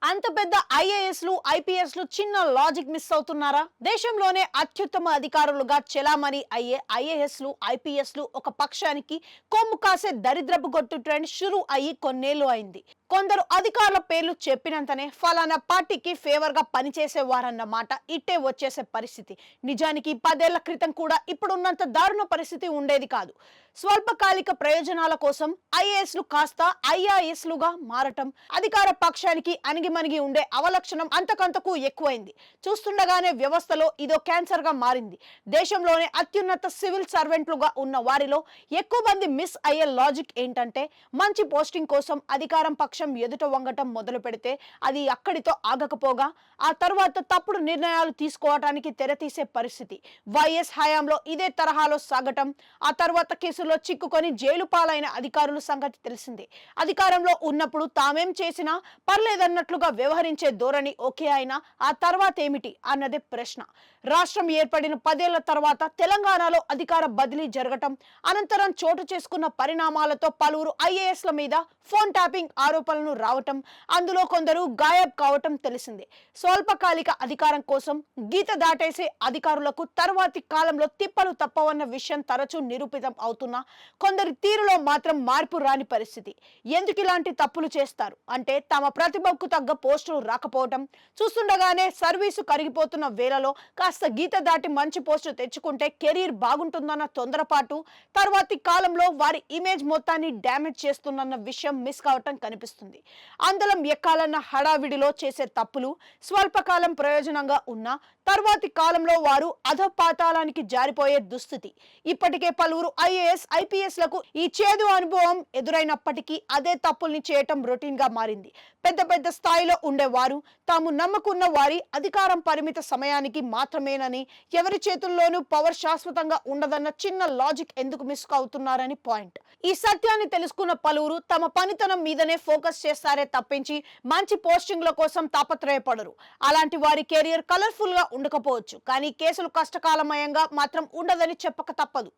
అంత పెద్ద ఐఏఎస్లు ఐపీఎస్లు చిన్న లాజిక్ మిస్ అవుతున్నారా? దేశంలోనే అత్యుత్తమ అధికారులుగా చెలామణి అయ్యే ఐఏఎస్లు ఐపీఎస్లు ఒక పక్షానికి కొమ్ము కాసే దరిద్రపు గొట్టు ట్రెండ్ షురు అయ్యి కొన్నేళ్లు అయింది. కొందరు అధికారుల పేర్లు చెప్పినంతనే ఫలానా పార్టీకి ఫేవర్ గా పనిచేసేవారన్న మాట ఇట్టే వచ్చేసే పరిస్థితి. నిజానికి 10 ఏళ్ల క్రితం కూడా ఇప్పుడున్నంత దారుణ పరిస్థితి ఉండేది కాదు. స్వల్పకాలిక ప్రయోజనాల కోసం ఐఏఎస్లు కాస్త ఐఆర్ఎస్లుగా మారటం, అధికార పక్షానికి అణిగిమణిగి ఉండే అవలక్షణం అంతకంతకు ఎక్కువైంది. చూస్తుండగానే వ్యవస్థలో ఇదో క్యాన్సర్ గా మారింది. దేశంలోనే అత్యున్నత సివిల్ సర్వెంట్లుగా ఉన్న వారిలో ఎక్కువ మంది మిస్ అయ్యే లాజిక్ ఏంటంటే, మంచి పోస్టింగ్ కోసం అధికారం పక్షం ఎదుట వంగటం మొదలు పెడితే అది అక్కడితో ఆగకపోగా ఆ తర్వాత తప్పుడు నిర్ణయాలు తీసుకోవడానికి తెరతీసే పరిస్థితి. వైఎస్ హయాంలో ఇదే తరహాలో సాగటం, ఆ తర్వాత కేసులో చిక్కుకొని జైలు పాలైన అధికారుల సంగతి తెలిసిందే. అధికారంలో ఉన్నప్పుడు తామేం చేసినా పర్లేదన్నట్లుగా వ్యవహరించే ధోరణి ఓకే అయినా ఆ తర్వాత ఏమిటి అన్నదే ప్రశ్న. రాష్ట్రం ఏర్పడిన 10 ఏళ్ల తర్వాత తెలంగాణలో అధికార బదిలీ జరగటం, అనంతరం చోటు చేసుకున్న పరిణామాలతో పలువురు ఐఏఎస్ల మీద ఫోన్ ట్యాపింగ్ ఆరోపణలు రావటం, అందులో కొందరు గాయబ్ కావటం తెలిసిందే. స్వల్పకాలిక అధికారం కోసం గీత దాటేసే అధికారులకు తర్వాతి కాలంలో తిప్పలు తప్పవన్న విషయం తరచూ నిరూపితం అవుతున్నా కొందరి తీరులో మాత్రం మార్పు రాని పరిస్థితి. ఎందుకు ఇలాంటి తప్పులు చేస్తారు అంటే, తమ ప్రతిభకు తగ్గ పోస్టులు రాకపోవటం, చూస్తుండగానే సర్వీసు కరిగిపోతున్న వేళలో కాస్త గీత దాటి మంచి పోస్టు తెచ్చుకుంటే కెరీర్ బాగుంటుందన్న తొందరపాటు తర్వాతి కాలంలో వారి ఇమేజ్ మొత్తాన్ని డ్యామేజ్ చేస్తుందన్న విషయం మిస్ కావటం కనిపిస్తుంది. అందలం ఎక్కాలన్న హడావిడిలో చేసే తప్పులు స్వల్పకాలం ప్రయోజనంగా ఉన్నా తర్వాతి కాలంలో వారు అధపాతాళానికి జారిపోయే దుస్థితి. ఇప్పటికే పలువురు ఐఏఎస్ ఐపీఎస్లకు ఈ చేదు అనుభవం ఎదురైనప్పటికీ అదే తప్పుల్ని చేయటం రొటీన్ గా మారింది. పెద్ద పెద్ద స్థాయిలో ఉండేవారు తాము నమ్ముకున్న వారి అధికారం పరిమిత సమయానికి మాత్రమేనని, ఎవరి చేతుల్లోనూ పవర్ శాశ్వతంగా ఉండదన్న చిన్న లాజిక్ ఎందుకు మిస్ అవుతున్నారని పాయింట్. ఈ సత్యాన్ని తెలుసుకున్న పలువురు తమ పనితనం మీదనే ఫోకస్ చేస్తారే తప్పించి మంచి పోస్టింగ్ల కోసం తాపత్రయపడరు. అలాంటి వారి కెరియర్ కలర్ఫుల్ గా ఉండకపోవచ్చు, కానీ కేసులు కష్టకాలమయంగా మాత్రం ఉండదని చెప్పక తప్పదు.